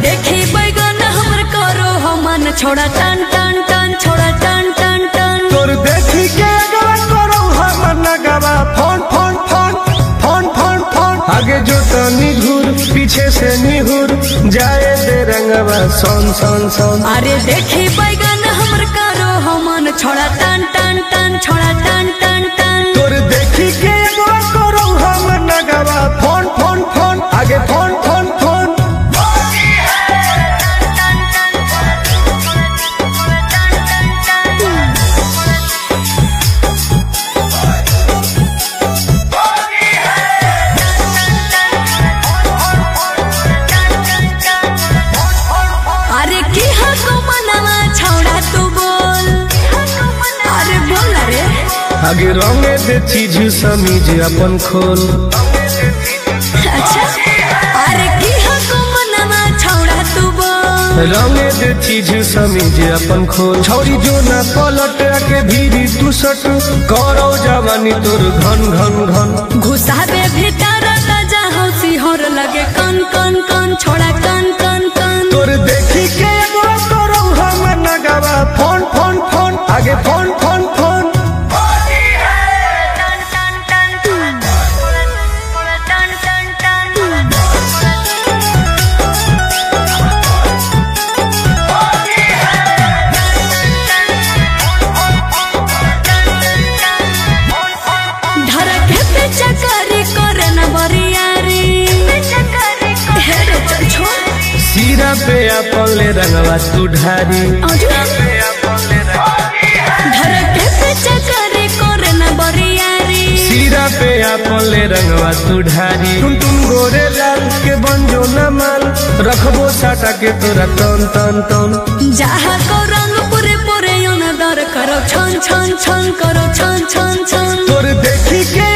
देखी बैगन हमर करो हमन छोड़ा टन टन टन छोड़ा टन टन टन तोर देखी के अगवा करो हमन नगवा phone phone phone phone phone phone आगे जो तनी घूर पीछे से निहुर जाए दे रंगवा सोन सोन सोन। अरे देखी बैगन हमर करो हमन छोड़ा टन टन टन छोड़ा टन टन टन तोर देखी के अगवा करो हमन नगवा फोन फोन फोन आगे फोन फोन फोन। अरे की हको मनवा छोड़ा तू बोल अरे बोल रे आगे रंगे दे चीज समीज अपन खोल। अच्छा अरे की हको मनवा छोड़ा तू बोल रंगे दे चीज समीज अपन खोल। छौरी जो ना पलट के भीरी तू सट करो जवानी तोर घन घन घन घुसाबे भीतर ताजा हौसी होर लगे कन कन कन छोड़ा कन कन कन तोर देखी के एगो करो हम नगवा फोन फोन फोन आगे फोन फोन फोन। सीरा पे अपन ले रंगवा तू ढारी सीरा पे अपन ले रंगवा तू ढारी तुम गोरे लाल के बंजो न माल रखबो साटा के तोरा तन तन तन जहाँ को रंग पूरे पूरे दर करो छन छन छन करो छन छन छन तोर देखी के